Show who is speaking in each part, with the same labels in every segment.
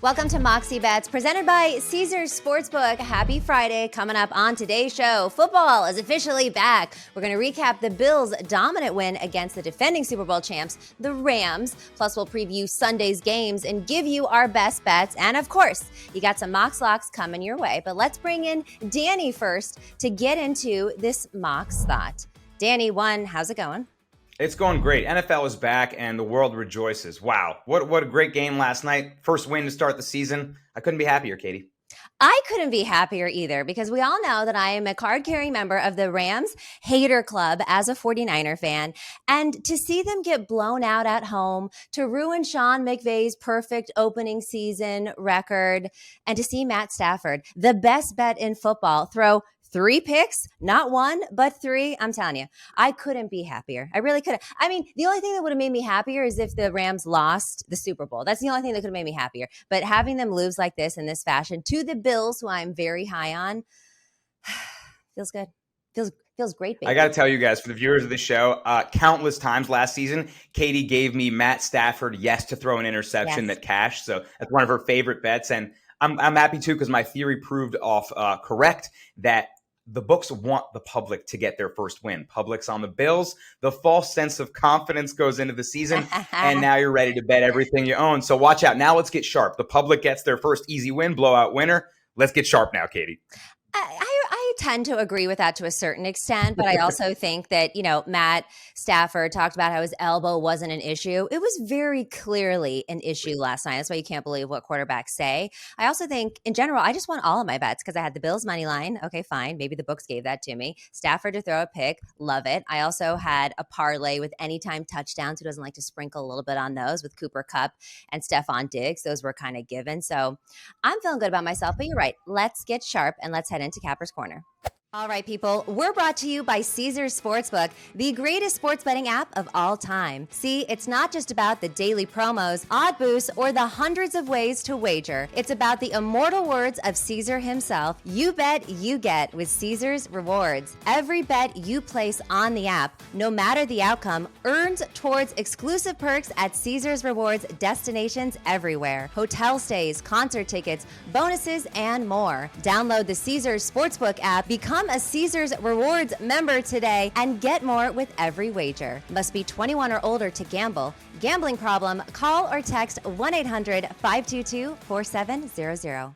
Speaker 1: Welcome to Moxie Bets, presented by Caesars Sportsbook. Happy Friday. Coming up on today's show, football is officially back. We're going to recap the Bills' dominant win against the defending Super Bowl champs, the Rams. Plus, we'll preview Sunday's games and give you our best bets. And of course, you got some Mox Locks coming your way. But let's bring in Danny first to get into this Mox thought. Danny, how's it going?
Speaker 2: It's going great. NFL is back and the world rejoices. Wow. What a great game last night. First win to start the season. I couldn't be happier, Katie.
Speaker 1: I couldn't be happier either, because we all know that I am a card-carrying member of the Rams hater club as a 49er fan. And to see them get blown out at home, to ruin Sean McVay's perfect opening season record, and to see Matt Stafford, the best bet in football, throw 3 picks, not 1, but 3. I'm telling you, I couldn't be happier. I really couldn't. I mean, the only thing that would have made me happier is if the Rams lost the Super Bowl. That's the only thing that could have made me happier. But having them lose like this in this fashion to the Bills, who I'm very high on, feels good. Feels great, baby.
Speaker 2: I got to tell you guys, for the viewers of the show, countless times last season, Katie gave me Matt Stafford to throw an interception that cashed. So that's one of her favorite bets. And I'm happy too, because my theory proved correct that the books want the public to get their first win. Public's on the Bills. The false sense of confidence goes into the season, and now you're ready to bet everything you own. So watch out. Now let's get sharp. The public gets their first easy win, blowout winner. Let's get sharp now, Katie.
Speaker 1: I tend to agree with that to a certain extent, but I also think that, Matt Stafford talked about how his elbow wasn't an issue. It was very clearly an issue last night. That's why you can't believe what quarterbacks say. I also think, in general, I just won all of my bets because I had the Bills money line. Okay, fine. Maybe the books gave that to me. Stafford to throw a pick. Love it. I also had a parlay with anytime touchdowns. Who doesn't like to sprinkle a little bit on those with Cooper Kupp and Stephon Diggs? Those were kind of given. So I'm feeling good about myself, but you're right. Let's get sharp and let's head into Capper's Corner. All right, people, we're brought to you by Caesars Sportsbook, the greatest sports betting app of all time. See, it's not just about the daily promos, odd boosts, or the hundreds of ways to wager. It's about the immortal words of Caesar himself. You bet, you get with Caesars Rewards. Every bet you place on the app, no matter the outcome, earns towards exclusive perks at Caesars Rewards destinations everywhere. Hotel stays, concert tickets, bonuses, and more. Download the Caesars Sportsbook app, become a Caesars Rewards member today, and get more with every wager. Must be 21 or older to gamble. Gambling problem? Call or text 1-800-522-4700. All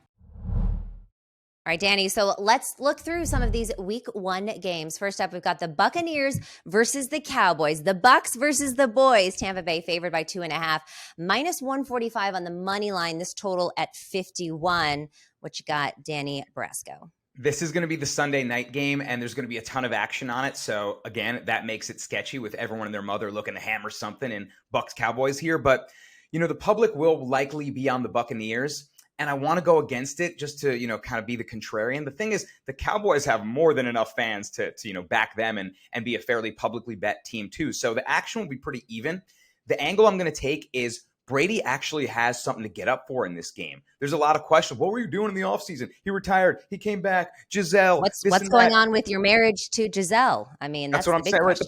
Speaker 1: right, Danny, so let's look through some of these week 1 games. First up, we've got the Buccaneers versus the Cowboys. The Bucks versus the Boys. Tampa Bay favored by 2.5. Minus 145 on the money line. This total at 51. What you got, Danny Brasco?
Speaker 2: This is going to be the Sunday night game, and there's going to be a ton of action on it. So, again, that makes it sketchy with everyone and their mother looking to hammer something in Bucks Cowboys here. But, the public will likely be on the Buccaneers, and I want to go against it just to, kind of be the contrarian. The thing is, the Cowboys have more than enough fans to back them and be a fairly publicly bet team too. So the action will be pretty even. The angle I'm going to take is Brady actually has something to get up for in this game. There's a lot of questions. What were you doing in the offseason? He retired. He came back. Giselle.
Speaker 1: What's going on with your marriage to Giselle? I mean, that's what I'm saying.
Speaker 2: Right?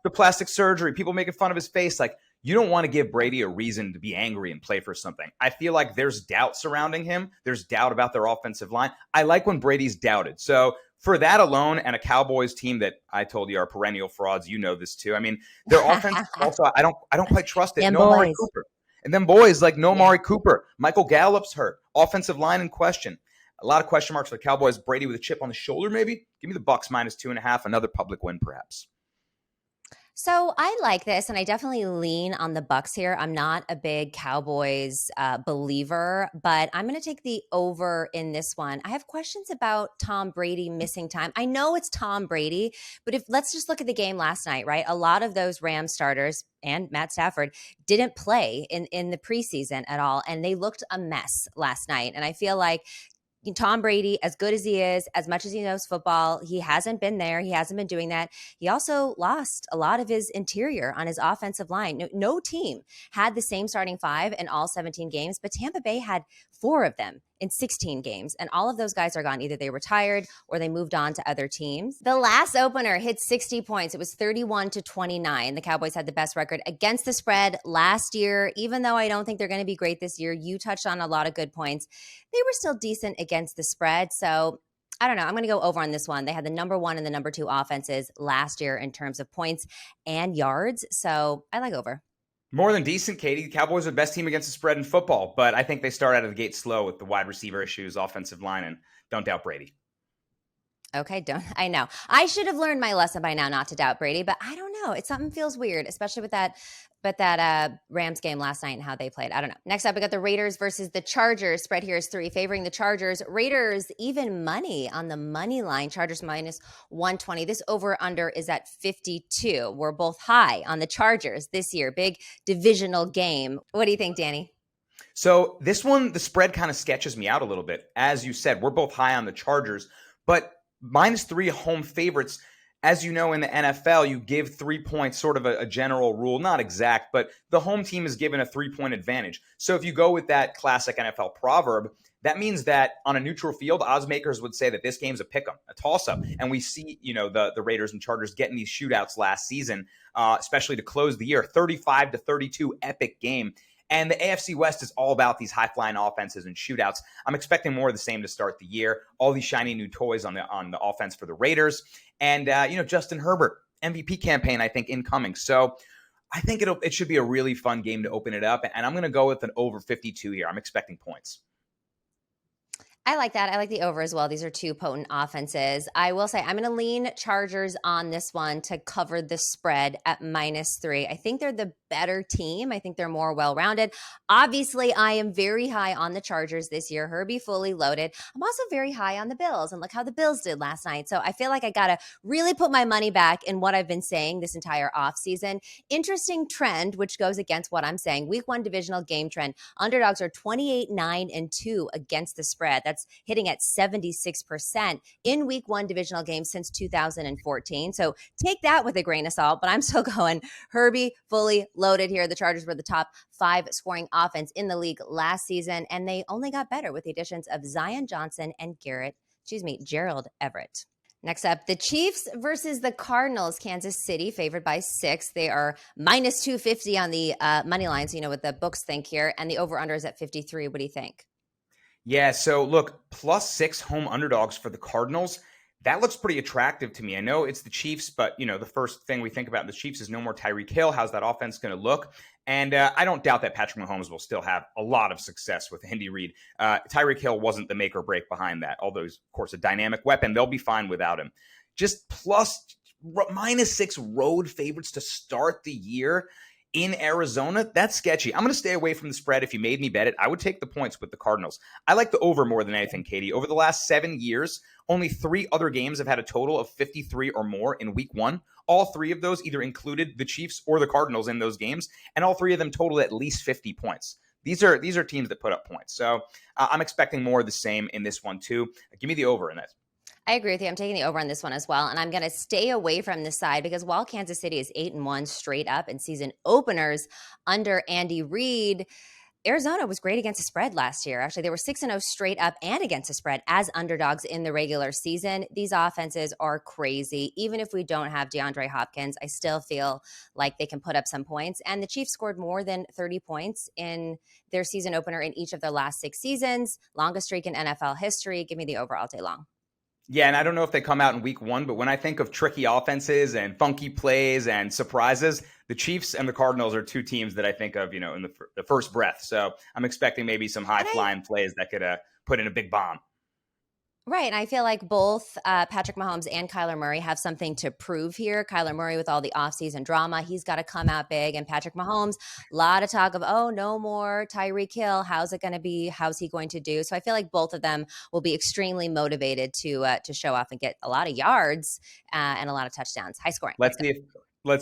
Speaker 2: The plastic surgery. People making fun of his face. Like, you don't want to give Brady a reason to be angry and play for something. I feel like there's doubt surrounding him. There's doubt about their offensive line. I like when Brady's doubted. So for that alone, and a Cowboys team that I told you are perennial frauds, you know this too. I mean, their offense also, I don't quite trust it. No Amari Cooper. And then boys like Amari Cooper. Michael Gallup's hurt. Offensive line in question. A lot of question marks for the Cowboys. Brady with a chip on the shoulder, maybe? Give me the Bucks minus 2.5. Another public win, perhaps.
Speaker 1: So I like this, and I definitely lean on the Bucks here. I'm not a big Cowboys believer, but I'm going to take the over in this one. I have questions about Tom Brady missing time. I know it's Tom Brady, but let's just look at the game last night, right? A lot of those Rams starters and Matt Stafford didn't play in the preseason at all, and they looked a mess last night. And I feel like Tom Brady, as good as he is, as much as he knows football, he hasn't been there. He hasn't been doing that. He also lost a lot of his interior on his offensive line. No team had the same starting 5 in all 17 games, but Tampa Bay had 4 of them in 16 games. And all of those guys are gone. Either they retired or they moved on to other teams. The last opener hit 60 points. It was 31-29. The Cowboys had the best record against the spread last year. Even though I don't think they're going to be great this year, you touched on a lot of good points. They were still decent against the spread. So I don't know. I'm going to go over on this one. They had the number 1 and the number 2 offenses last year in terms of points and yards. So I like over.
Speaker 2: More than decent, Katie. The Cowboys are the best team against the spread in football, but I think they start out of the gate slow with the wide receiver issues, offensive line, and don't doubt Brady.
Speaker 1: Okay, I know. I should have learned my lesson by now not to doubt Brady, but I don't know. Something feels weird, especially with that Rams game last night and how they played. I don't know. Next up, we got the Raiders versus the Chargers. Spread here is 3, favoring the Chargers. Raiders, even money on the money line. Chargers minus 120. This over-under is at 52. We're both high on the Chargers this year. Big divisional game. What do you think, Danny?
Speaker 2: So this one, the spread kind of sketches me out a little bit. As you said, we're both high on the Chargers, but -3 home favorites. As you know, in the NFL, you give 3 points, sort of a general rule, not exact, but the home team is given a 3-point advantage. So if you go with that classic NFL proverb, that means that on a neutral field, odds makers would say that this game's a pick'em, a toss-up. And we see, the Raiders and Chargers getting these shootouts last season, especially to close the year, 35-32 epic game. And the AFC West is all about these high-flying offenses and shootouts. I'm expecting more of the same to start the year. All these shiny new toys on the offense for the Raiders. And, Justin Herbert, MVP campaign, I think, incoming. So I think it should be a really fun game to open it up. And I'm going to go with an over 52 here. I'm expecting points.
Speaker 1: I like that. I like the over as well. These are 2 potent offenses. I will say I'm going to lean Chargers on this one to cover the spread at -3. I think they're the better team. I think they're more well-rounded. Obviously, I am very high on the Chargers this year. Herbie fully loaded. I'm also very high on the Bills, and look how the Bills did last night. So I feel like I got to really put my money back in what I've been saying this entire offseason. Interesting trend, which goes against what I'm saying. Week 1 divisional game trend. Underdogs are 28-9-2 against the spread. That's hitting at 76% in week 1 divisional games since 2014. So take that with a grain of salt, but I'm still going Herbie fully loaded here. The Chargers were the top 5 scoring offense in the league last season, and they only got better with the additions of Zion Johnson and Gerald Everett. Next up, the Chiefs versus the Cardinals. Kansas City favored by 6. They are -250 on the money lines, what the books think here, and the over-under is at 53. What do you think?
Speaker 2: Yeah, so look, +6 home underdogs for the Cardinals. That looks pretty attractive to me. I know it's the Chiefs, but, the first thing we think about in the Chiefs is no more Tyreek Hill. How's that offense going to look? And I don't doubt that Patrick Mahomes will still have a lot of success with Andy Reid. Tyreek Hill wasn't the make or break behind that, although he's, of course, a dynamic weapon. They'll be fine without him. Just -6 road favorites to start the year in Arizona, that's sketchy. I'm going to stay away from the spread. If you made me bet it, I would take the points with the Cardinals. I like the over more than anything, Katie. Over the last 7 years, only 3 other games have had a total of 53 or more in week 1. All 3 of those either included the Chiefs or the Cardinals in those games, and all 3 of them totaled at least 50 points. These are teams that put up points. So I'm expecting more of the same in this one too. Give me the over in that.
Speaker 1: I agree with you. I'm taking the over on this one as well. And I'm going to stay away from this side because while Kansas City is 8-1 straight up in season openers under Andy Reid, Arizona was great against the spread last year. Actually, they were 6-0 straight up and against the spread as underdogs in the regular season. These offenses are crazy. Even if we don't have DeAndre Hopkins, I still feel like they can put up some points. And the Chiefs scored more than 30 points in their season opener in each of their last 6 seasons. Longest streak in NFL history. Give me the over all day long.
Speaker 2: Yeah, and I don't know if they come out in week 1, but when I think of tricky offenses and funky plays and surprises, the Chiefs and the Cardinals are 2 teams that I think of, in the first breath. So I'm expecting maybe some high-flying plays that could put in a big bomb.
Speaker 1: Right. And I feel like both Patrick Mahomes and Kyler Murray have something to prove here. Kyler Murray with all the offseason drama, he's got to come out big. And Patrick Mahomes, a lot of talk of, no more Tyreek Hill. How's it going to be? How's he going to do? So I feel like both of them will be extremely motivated to show off and get a lot of yards and a lot of touchdowns. High scoring.
Speaker 2: Let's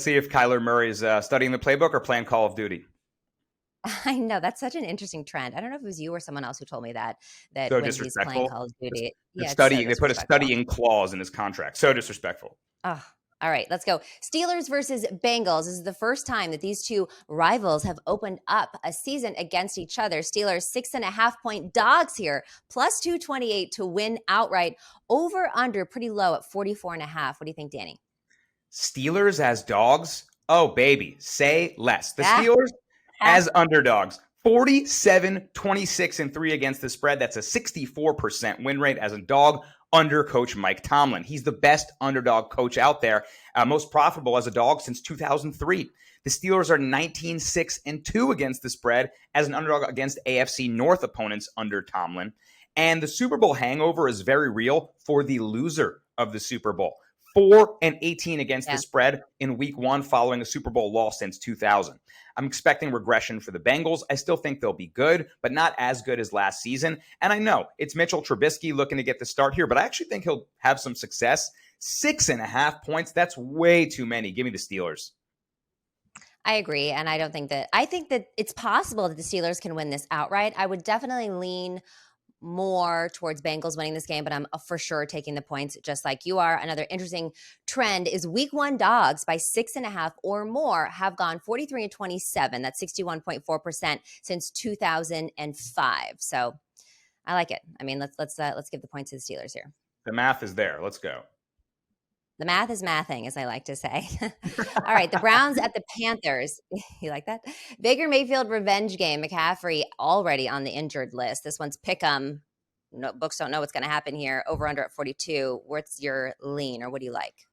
Speaker 2: see if Kyler Murray is studying the playbook or playing Call of Duty.
Speaker 1: I know. That's such an interesting trend. I don't know if it was you or someone else who told me that
Speaker 2: so
Speaker 1: when he's playing Call of Duty.
Speaker 2: They put a studying clause in his contract. So disrespectful.
Speaker 1: Oh, All right, let's go. Steelers versus Bengals. This is the first time that these two rivals have opened up a season against each other. Steelers 6.5-point dogs here, plus 228 to win outright. Over under pretty low at 44.5. What do you think, Danny?
Speaker 2: Steelers as dogs? Oh, baby, say less. The
Speaker 1: Ah,
Speaker 2: Steelers
Speaker 1: ah.
Speaker 2: as underdogs. 47, 26, and 3 against the spread. That's a 64% win rate as a dog under Coach Mike Tomlin. He's the best underdog coach out there, most profitable as a dog since 2003. The Steelers are 19, 6, and 2 against the spread as an underdog against AFC North opponents under Tomlin. And the Super Bowl hangover is very real for the loser of the Super Bowl. 4-18 against the spread in week 1 following a Super Bowl loss since 2000. I'm expecting regression for the Bengals. I still think they'll be good, but not as good as last season. And I know it's Mitchell Trubisky looking to get the start here, but I actually think he'll have some success. 6.5 points, that's way too many. Give me the Steelers.
Speaker 1: I agree. And I think that it's possible that the Steelers can win this outright. I would definitely lean more towards Bengals winning this game, but I'm for sure taking the points just like you are. Another interesting trend is week 1 dogs by 6.5 or more have gone 43-27. That's 61.4% since 2005. So I like it. I mean, let's give the points to the Steelers here.
Speaker 2: The math is there. Let's go.
Speaker 1: The math is mathing, as I like to say. All right, the Browns at the Panthers. You like that? Baker Mayfield revenge game. McCaffrey already on the injured list. This one's pick 'em. No, books don't know what's going to happen here. Over under at 42. What's your lean, or what do you like?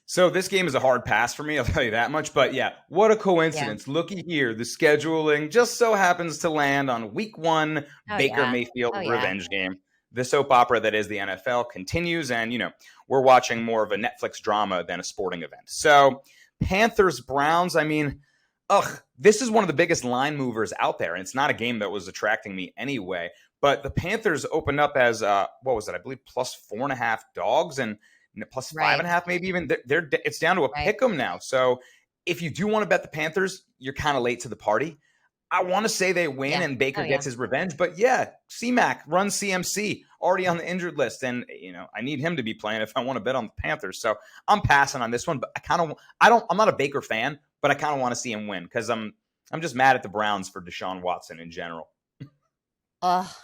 Speaker 2: So this game is a hard pass for me, I'll tell you that much. But yeah, what a coincidence. Yeah. Looky here, the scheduling just so happens to land on week 1, Baker Mayfield revenge game. The soap opera that is the NFL continues, and, we're watching more of a Netflix drama than a sporting event. So Panthers-Browns, I mean, this is one of the biggest line movers out there, and it's not a game that was attracting me anyway. But the Panthers opened up as, what was it? I believe plus 4.5 dogs and plus 5.5 maybe even. It's down to a pick 'em now. So if you do want to bet the Panthers, you're kind of late to the party. I want to say they win and Baker gets his revenge, but C-Mac runs CMC already on the injured list. And, I need him to be playing if I want to bet on the Panthers. So I'm passing on this one, but I'm not a Baker fan, but I kind of want to see him win because I'm just mad at the Browns for Deshaun Watson in general.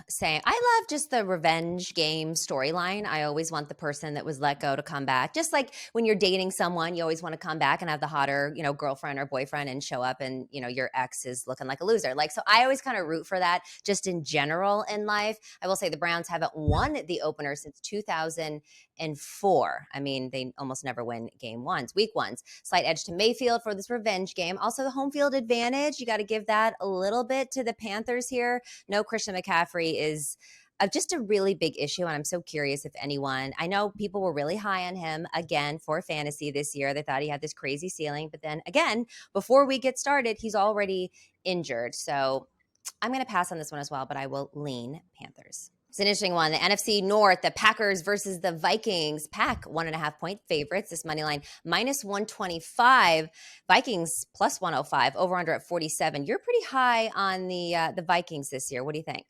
Speaker 1: Same. I love just the revenge game storyline. I always want the person that was let go to come back. Just like when you're dating someone, you always want to come back and have the hotter, girlfriend or boyfriend and show up and, your ex is looking like a loser. So I always kind of root for that just in general in life. I will say the Browns haven't won the opener since 2004. I mean, they almost never win week ones. Slight edge to Mayfield for this revenge game. Also the home field advantage. You got to give that a little bit to the Panthers here. No Christian McCaffrey is just a really big issue, and I'm so curious if anyone – I know people were really high on him, again, for fantasy this year. They thought he had this crazy ceiling, but then, again, before we get started, he's already injured. So I'm going to pass on this one as well, but I will lean Panthers. It's an interesting one. The NFC North, the Packers versus the Vikings. Pack 1.5-point favorites. This money line minus 125. Vikings plus 105. Over under at 47. You're pretty high on the Vikings this year. What do you think?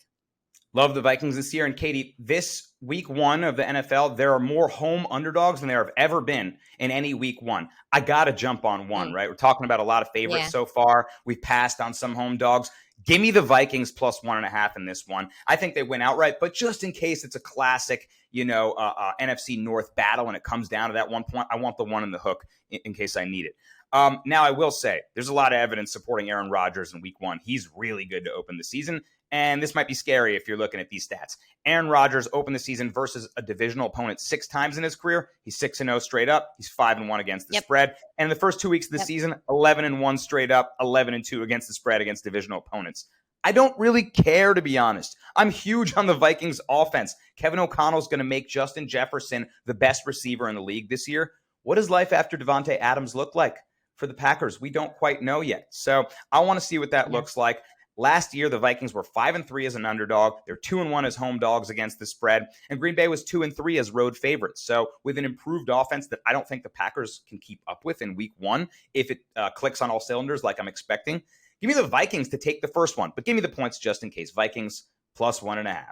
Speaker 2: Love the Vikings this year. And Katie, this week 1 of the NFL, there are more home underdogs than there have ever been in any week 1. I got to jump on one, right? We're talking about a lot of favorites so far. We've passed on some home dogs. Give me the Vikings plus 1.5 in this one. I think they win outright, but just in case it's a classic, NFC North battle and it comes down to that one point, I want the one in the hook in case I need it. Now, I will say there's a lot of evidence supporting Aaron Rodgers in week 1. He's really good to open the season, and this might be scary if you're looking at these stats. Aaron Rodgers opened the season versus a divisional opponent 6 times in his career. He's 6-0 straight up. He's 5-1 against the spread. And in the first 2 weeks of the season, 11-1 straight up, 11-2 against the spread against divisional opponents. I don't really care, to be honest. I'm huge on the Vikings offense. Kevin O'Connell's going to make Justin Jefferson the best receiver in the league this year. What does life after Devontae Adams look like for the Packers? We don't quite know yet. So I want to see what that looks like. Last year, the Vikings were 5-3 as an underdog. They're 2-1 as home dogs against the spread. And Green Bay was 2-3 as road favorites. So with an improved offense that I don't think the Packers can keep up with in week 1, if it clicks on all cylinders like I'm expecting, give me the Vikings to take the first one. But give me the points just in case. Vikings plus 1.5.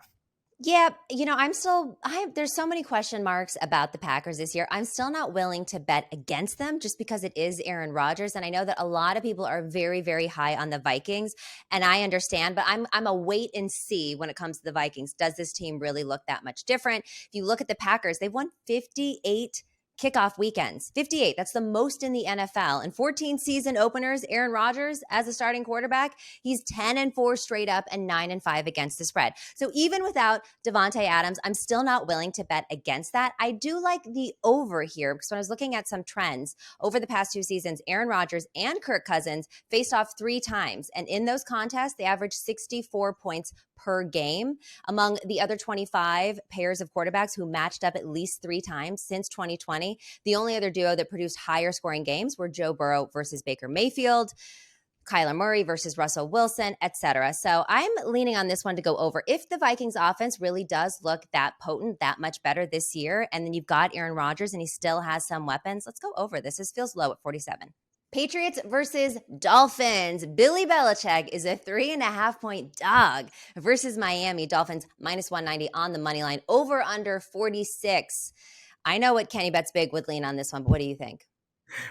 Speaker 1: Yeah, there's so many question marks about the Packers this year. I'm still not willing to bet against them just because it is Aaron Rodgers. And I know that a lot of people are very, very high on the Vikings. And I understand, but I'm a wait and see when it comes to the Vikings. Does this team really look that much different? If you look at the Packers, they've won 58 kickoff weekends. 58. That's the most in the NFL. And 14 season openers, Aaron Rodgers as a starting quarterback, he's 10-4 straight up and 9-5 against the spread. So even without Devontae Adams, I'm still not willing to bet against that. I do like the over here because when I was looking at some trends over the past 2 seasons, Aaron Rodgers and Kirk Cousins faced off 3 times. And in those contests, they averaged 64 points per game. Among the other 25 pairs of quarterbacks who matched up at least 3 times since 2020, the only other duo that produced higher scoring games were Joe Burrow versus Baker Mayfield, Kyler Murray versus Russell Wilson, etc. So I'm leaning on this one to go over. If the Vikings offense really does look that potent, that much better this year, and then you've got Aaron Rodgers and he still has some weapons, let's go over this. This feels low at 47. Patriots versus Dolphins. Billy Belichick is a 3.5-point dog versus Miami. Dolphins minus 190 on the money line. Over under 46. I know what Kenny Bets Big would lean on this one, but what do you think?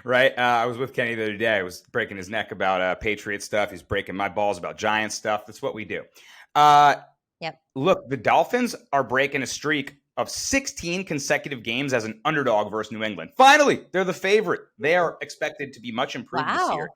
Speaker 2: Right. I was with Kenny the other day. I was breaking his neck about Patriot stuff. He's breaking my balls about Giant stuff. That's what we do.
Speaker 1: Yep.
Speaker 2: Look, the Dolphins are breaking a streak of 16 consecutive games as an underdog versus New England. Finally, they're the favorite. They are expected to be much improved this year.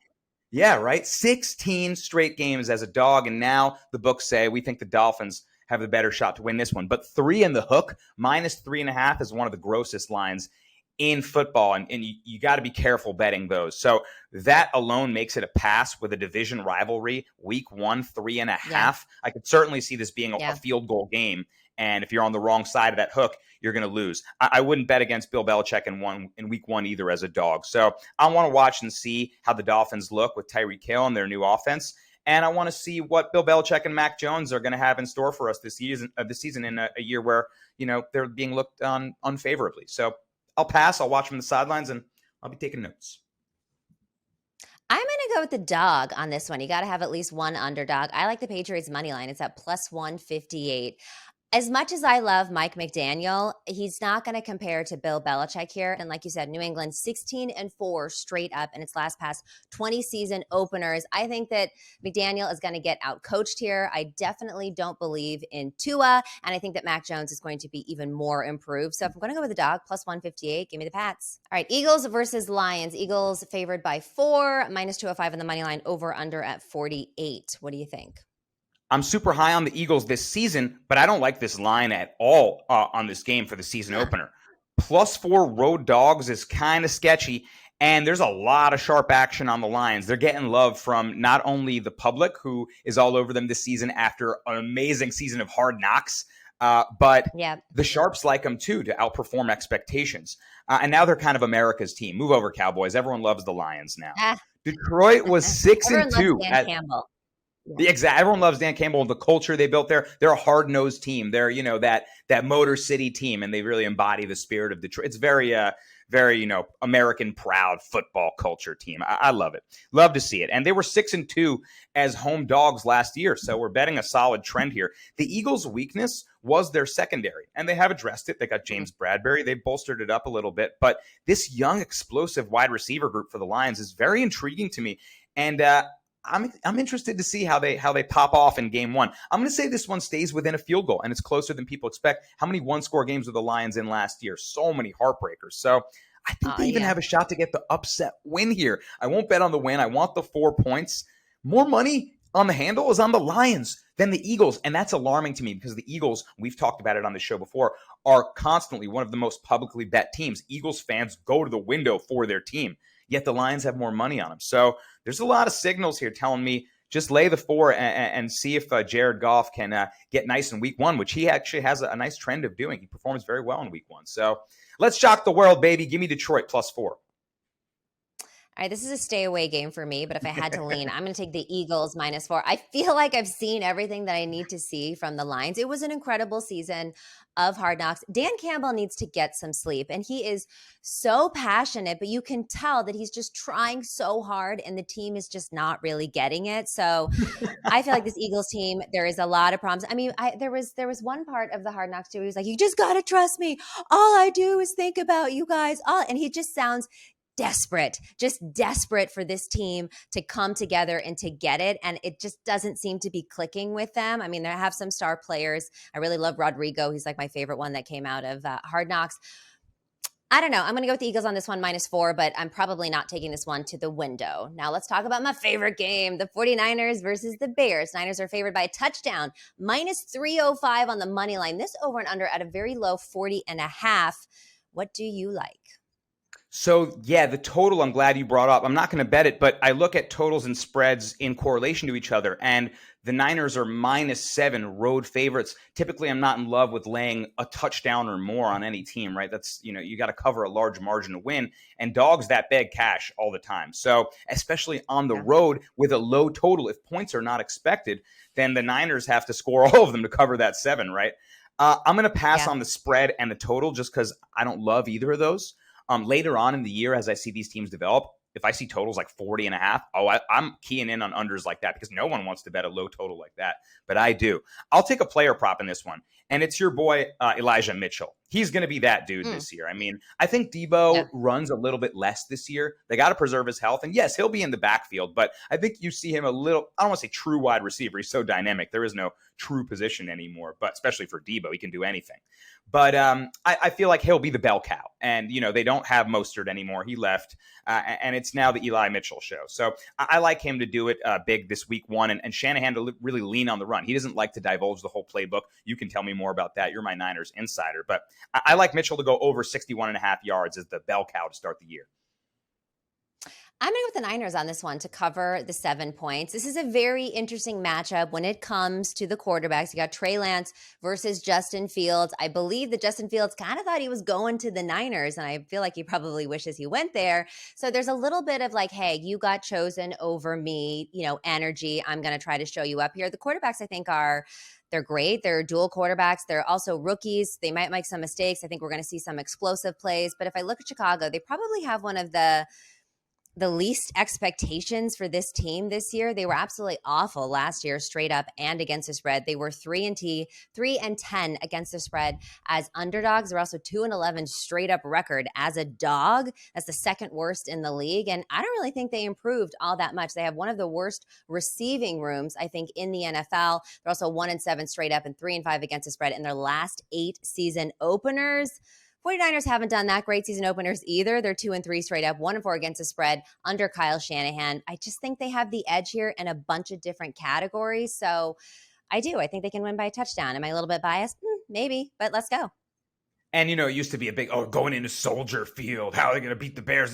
Speaker 2: Yeah, right. 16 straight games as a dog. And now the books say we think the Dolphins have the better shot to win this one. But 3 in the hook, minus 3.5 is one of the grossest lines in football. And you got to be careful betting those. So that alone makes it a pass with a division rivalry. Week 1, 3.5. Yeah. I could certainly see this being a field goal game. And if you're on the wrong side of that hook, you're going to lose. I wouldn't bet against Bill Belichick in week 1 either as a dog. So I want to watch and see how the Dolphins look with Tyreek Hill and their new offense. And I want to see what Bill Belichick and Mac Jones are going to have in store for us this season in a year where, they're being looked on unfavorably. So I'll pass. I'll watch from the sidelines, and I'll be taking notes.
Speaker 1: I'm going to go with the dog on this one. You got to have at least one underdog. I like the Patriots money line. It's at plus 158. As much as I love Mike McDaniel, he's not going to compare to Bill Belichick here. And like you said, New England 16-4 straight up in its last past 20 season openers. I think that McDaniel is going to get out coached here. I definitely don't believe in Tua. And I think that Mac Jones is going to be even more improved. So if I'm going to go with the dog, plus 158, give me the Pats. All right, Eagles versus Lions. Eagles favored by 4, minus 205 on the money line, over under at 48. What do you think?
Speaker 2: I'm super high on the Eagles this season, but I don't like this line at all on this game for the season opener. Plus 4 road dogs is kind of sketchy, and there's a lot of sharp action on the Lions. They're getting love from not only the public, who is all over them this season after an amazing season of Hard Knocks, but the sharps like them too to outperform expectations. And now they're kind of America's team. Move over, Cowboys. Everyone loves the Lions now. Detroit was 6-2
Speaker 1: at Campbell.
Speaker 2: Everyone loves Dan Campbell and the culture they built there. They're a hard-nosed team. They're, that Motor City team, and they really embody the spirit of Detroit. It's very, American proud football culture team. I love it. Love to see it. And they were 6-2 as home dogs last year, so we're betting a solid trend here. The Eagles' weakness was their secondary, and they have addressed it. They got James Bradbury. They bolstered it up a little bit. But this young, explosive wide receiver group for the Lions is very intriguing to me. And I'm interested to see how they pop off in game 1. I'm going to say this one stays within a field goal, and it's closer than people expect. How many one-score games were the Lions in last year? So many heartbreakers. So I think they even have a shot to get the upset win here. I won't bet on the win. I want the 4 points. More money on the handle is on the Lions than the Eagles, and that's alarming to me because the Eagles, we've talked about it on the show before, are constantly one of the most publicly bet teams. Eagles fans go to the window for their team, yet the Lions have more money on them. So there's a lot of signals here telling me just lay the 4 and see if Jared Goff can get nice in week 1, which he actually has a nice trend of doing. He performs very well in week 1. So let's shock the world, baby. Give me Detroit plus 4.
Speaker 1: All right, this is a stay away game for me, but if I had to lean, I'm going to take the Eagles -4. I feel like I've seen everything that I need to see from the Lions. It was an incredible season of Hard Knocks. Dan Campbell needs to get some sleep, and he is so passionate, but you can tell that he's just trying so hard, and the team is just not really getting it. So I feel like this Eagles team, there is a lot of problems. I mean, there was one part of the Hard Knocks too. He was like, "You just got to trust me. All I do is think about you guys." And he just sounds desperate, just desperate for this team to come together and to get it. And it just doesn't seem to be clicking with them. I mean, they have some star players. I really love Rodrigo. He's like my favorite one that came out of Hard Knocks. I don't know. I'm going to go with the Eagles on this one, -4, but I'm probably not taking this one to the window. Now let's talk about my favorite game, the 49ers versus the Bears. Niners are favored by a touchdown, -305 on the money line. This over and under at a very low 40.5. What do you like?
Speaker 2: So, yeah, the total I'm glad you brought up. I'm not going to bet it, but I look at totals and spreads in correlation to each other, and the Niners are -7 road favorites. Typically, I'm not in love with laying a touchdown or more on any team, right? That's, you got to cover a large margin to win, and dogs that beg cash all the time. So, especially on the road with a low total, if points are not expected, then the Niners have to score all of them to cover that 7, right? I'm going to pass on the spread and the total just because I don't love either of those. Later on in the year, as I see these teams develop, if I see totals like 40.5, I'm keying in on unders like that because no one wants to bet a low total like that. But I do. I'll take a player prop in this one. And it's your boy, Elijah Mitchell. He's going to be that dude this year. I mean, I think Debo runs a little bit less this year. They got to preserve his health. And yes, he'll be in the backfield, but I think you see him a little, I don't want to say true wide receiver. He's so dynamic. There is no true position anymore, but especially for Debo, he can do anything. But I feel like he'll be the bell cow. And, they don't have Mostert anymore. He left. And it's now the Eli Mitchell show. So I like him to do it big this week 1. And Shanahan to really lean on the run. He doesn't like to divulge the whole playbook. You can tell me more about that. You're my Niners insider. But I like Mitchell to go over 61.5 yards as the bell cow to start the year.
Speaker 1: I'm going to go with the Niners on this one to cover the 7 points. This is a very interesting matchup when it comes to the quarterbacks. You got Trey Lance versus Justin Fields. I believe that Justin Fields kind of thought he was going to the Niners, and I feel like he probably wishes he went there. So there's a little bit of like, hey, you got chosen over me, energy. I'm going to try to show you up here. The quarterbacks, I think, they're great. They're dual quarterbacks. They're also rookies. They might make some mistakes. I think we're going to see some explosive plays. But if I look at Chicago, they probably have one of the least expectations for this team this year. They were absolutely awful last year, straight up and against the spread. They were 3-10 against the spread as underdogs. They're also 2-11 straight up record as a dog. That's the second worst in the league. And I don't really think they improved all that much. They have one of the worst receiving rooms, I think, in the NFL. They're also 1-7 straight up and 3-5 against the spread in their last 8 season openers. 49ers haven't done that great season openers either. They're 2-3 straight up, 1-4 against the spread under Kyle Shanahan. I just think they have the edge here in a bunch of different categories. So I do. I think they can win by a touchdown. Am I a little bit biased? Maybe, but let's go.
Speaker 2: And, it used to be a big, going into Soldier Field. How are they going to beat the Bears?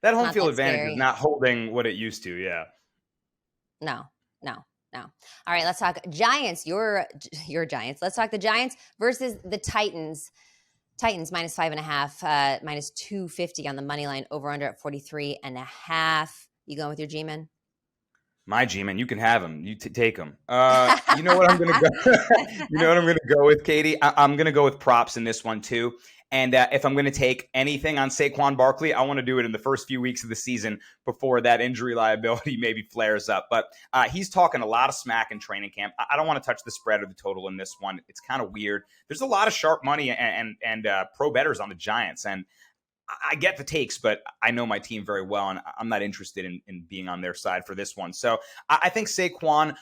Speaker 2: That home field advantage is not holding what it used to. Yeah.
Speaker 1: No. All right, let's talk Giants. Your Giants. Let's talk the Giants versus the Titans. Titans -5.5, -250 on the money line, over under at 43.5. You going with your G-Man?
Speaker 2: My G-Man, you can have him. You take him. You know what I'm going to go? You know what I'm going to go with, Katie? I'm going to go with props in this one too. And if I'm going to take anything on Saquon Barkley, I want to do it in the first few weeks of the season before that injury liability maybe flares up. But he's talking a lot of smack in training camp. I don't want to touch the spread or the total in this one. It's kind of weird. There's a lot of sharp money and pro bettors on the Giants. And I get the takes, but I know my team very well, and I'm not interested in being on their side for this one. So I think Saquon,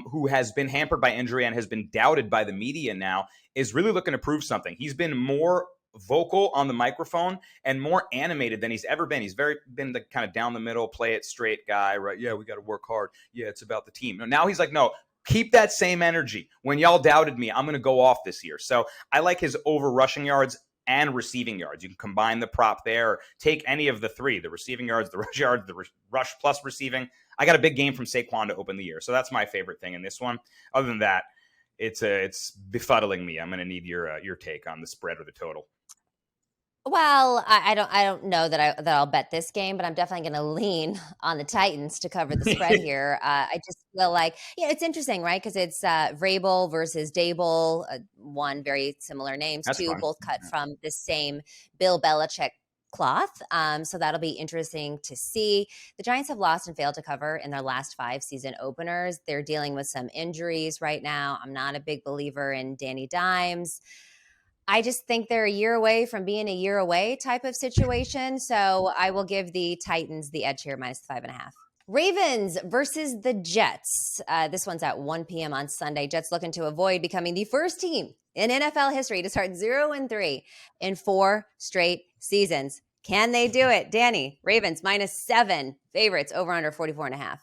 Speaker 2: who has been hampered by injury and has been doubted by the media now, is really looking to prove something. He's been more vocal on the microphone and more animated than he's ever been. He's been the kind of down the middle, play it straight guy, right? Yeah, we got to work hard. Yeah, it's about the team. Now he's like, no, keep that same energy. When y'all doubted me, I'm going to go off this year. So I like his over rushing yards and receiving yards. You can combine the prop there, or take any of the three, the receiving yards, the rush yards, the rush plus receiving. I got a big game from Saquon to open the year. So that's my favorite thing in this one. Other than that, it's befuddling me. I'm going to need your take on the spread or the total.
Speaker 1: Well, I don't know that I'll bet this game, but I'm definitely going to lean on the Titans to cover the spread here. I just feel like, yeah, it's interesting, right? Because it's Vrabel versus Dable, one very similar names,
Speaker 2: That's
Speaker 1: two
Speaker 2: fun.
Speaker 1: both cut from the same Bill Belichick cloth. So that'll be interesting to see. The Giants have lost and failed to cover in their last 5 season openers. They're dealing with some injuries right now. I'm not a big believer in Danny Dimes. I just think they're a year away from being a year away type of situation. So I will give the Titans the edge here, -5.5. Ravens versus the Jets. This one's at 1 p.m. on Sunday. Jets looking to avoid becoming the first team in NFL history to start 0-3 in 4 straight seasons. Can they do it? Danny, Ravens -7, favorites over under 44.5.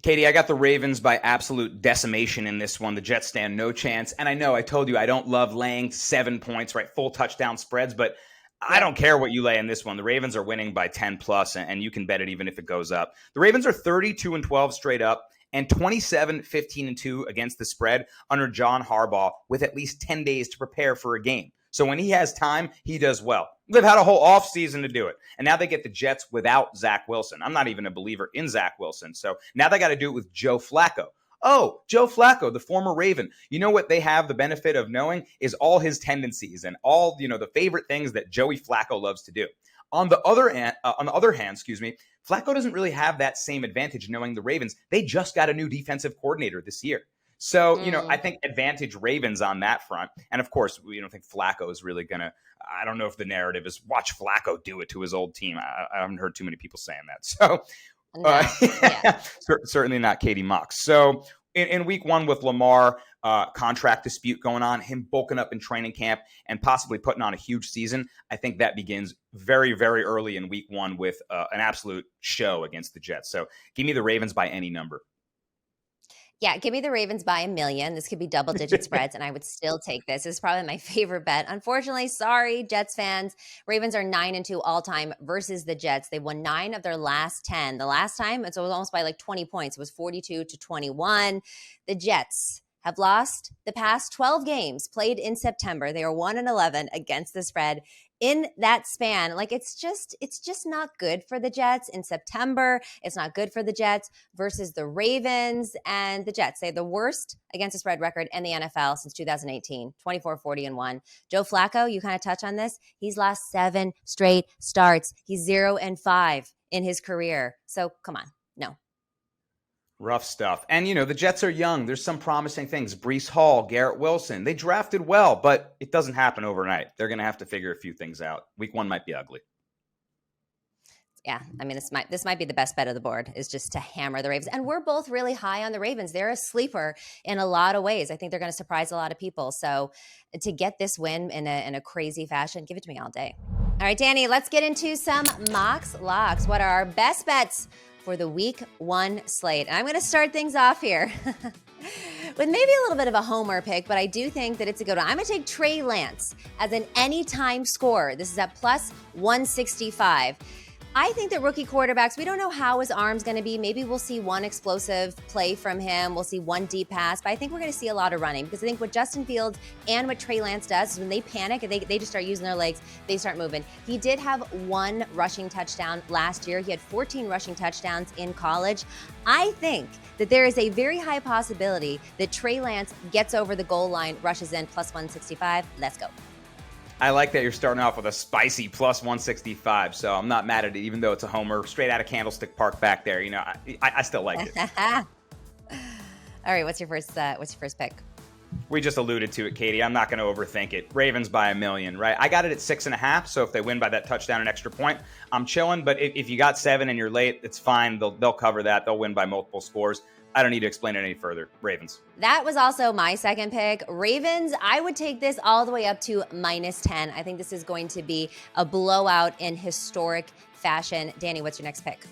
Speaker 2: Katie, I got the Ravens by absolute decimation in this one. The Jets stand no chance. And I know I told you I don't love laying 7 points, right? Full touchdown spreads, but I don't care what you lay in this one. The Ravens are winning by 10 plus, and you can bet it even if it goes up. The Ravens are 32-12 straight up and 27-15-2 against the spread under John Harbaugh with at least 10 days to prepare for a game. So when he has time, he does well. They've had a whole offseason to do it. And now they get the Jets without Zach Wilson. I'm not even a believer in Zach Wilson. So now they got to do it with Joe Flacco. Oh, Joe Flacco, the former Raven. You know what they have the benefit of knowing is all his tendencies and all, the favorite things that Joey Flacco loves to do. On the other hand, Flacco doesn't really have that same advantage knowing the Ravens. They just got a new defensive coordinator this year. So, I think advantage Ravens on that front. And of course, we don't think Flacco is really going to, I don't know if the narrative is watch Flacco do it to his old team. I haven't heard too many people saying that. So
Speaker 1: Yeah.
Speaker 2: certainly not Katie Mox. So in week 1 with Lamar, contract dispute going on, him bulking up in training camp and possibly putting on a huge season, I think that begins very, very early in week 1 with an absolute show against the Jets. So give me the Ravens by any number.
Speaker 1: Yeah, give me the Ravens by 1,000,000. This could be double-digit spreads, and I would still take this. This is probably my favorite bet. Unfortunately, sorry, Jets fans. Ravens are 9-2 all-time versus the Jets. They won 9 of their last 10. The last time, it was almost by like 20 points. It was 42-21. The Jets have lost the past 12 games played in September. They are 1-11 against the spread in that span. Like it's just not good for the Jets in September. It's not good for the Jets versus the Ravens, and the Jets. They have the worst against the spread record in the NFL since 2018, 24-40-1. Joe Flacco, you kind of touch on this. He's lost 7 straight starts. He's 0-5 in his career. So come on, no.
Speaker 2: Rough stuff. And, the Jets are young. There's some promising things. Breece Hall, Garrett Wilson. They drafted well, but it doesn't happen overnight. They're going to have to figure a few things out. Week 1 might be ugly.
Speaker 1: Yeah, I mean, this might be the best bet of the board is just to hammer the Ravens. And we're both really high on the Ravens. They're a sleeper in a lot of ways. I think they're going to surprise a lot of people. So to get this win in a crazy fashion, give it to me all day. All right, Danny, let's get into some Mox Locks. What are our best bets for the week 1 slate? And I'm going to start things off here with maybe a little bit of a homer pick, but I do think that it's a good one. I'm going to take Trey Lance as an anytime scorer. This is at plus 165. I think that rookie quarterbacks, we don't know how his arm's going to be. Maybe we'll see one explosive play from him. We'll see one deep pass, but I think we're going to see a lot of running because I think what Justin Fields and what Trey Lance does is when they panic and they just start using their legs, they start moving. He did have 1 rushing touchdown last year. He had 14 rushing touchdowns in college. I think that there is a very high possibility that Trey Lance gets over the goal line, rushes in, plus 165. Let's go.
Speaker 2: I like that you're starting off with a spicy plus 165, so I'm not mad at it, even though it's a homer straight out of Candlestick Park back there. I still like it.
Speaker 1: All right, what's your first pick?
Speaker 2: We just alluded to it, Katie. I'm not going to overthink it. Ravens by 1,000,000, right? I got it at 6.5, so if they win by that touchdown and extra point, I'm chilling. But if you got 7 and you're late, it's fine. They'll cover that. They'll win by multiple scores. I don't need to explain it any further. Ravens.
Speaker 1: That was also my second pick. Ravens, I would take this all the way up to -10. I think this is going to be a blowout in historic fashion. Danny, what's your next pick?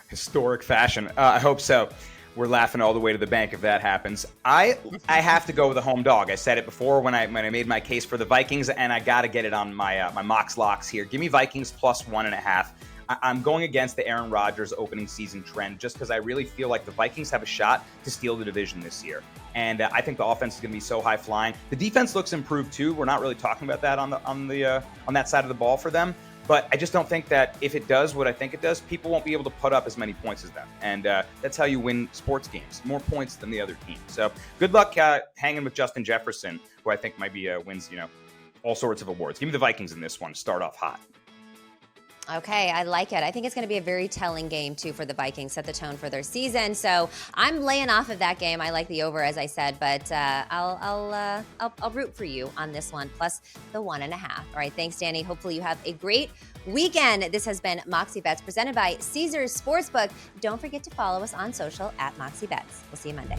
Speaker 2: Historic fashion. I hope so. We're laughing all the way to the bank if that happens. I have to go with a home dog. I said it before when I made my case for the Vikings, and I got to get it on my Mox Locks here. Give me Vikings plus 1.5. I'm going against the Aaron Rodgers opening season trend just because I really feel like the Vikings have a shot to steal the division this year. And I think the offense is going to be so high flying. The defense looks improved too. We're not really talking about that on that side of the ball for them. But I just don't think that if it does what I think it does, people won't be able to put up as many points as them. And that's how you win sports games, more points than the other team. So good luck hanging with Justin Jefferson, who I think might be wins, all sorts of awards. Give me the Vikings in this one. Start off hot.
Speaker 1: Okay, I like it. I think it's going to be a very telling game, too, for the Vikings, set the tone for their season. So I'm laying off of that game. I like the over, as I said, but I'll root for you on this one, plus the 1.5. All right, thanks, Danny. Hopefully you have a great weekend. This has been Moxie Bets, presented by Caesars Sportsbook. Don't forget to follow us on social at Moxie Bets. We'll see you Monday.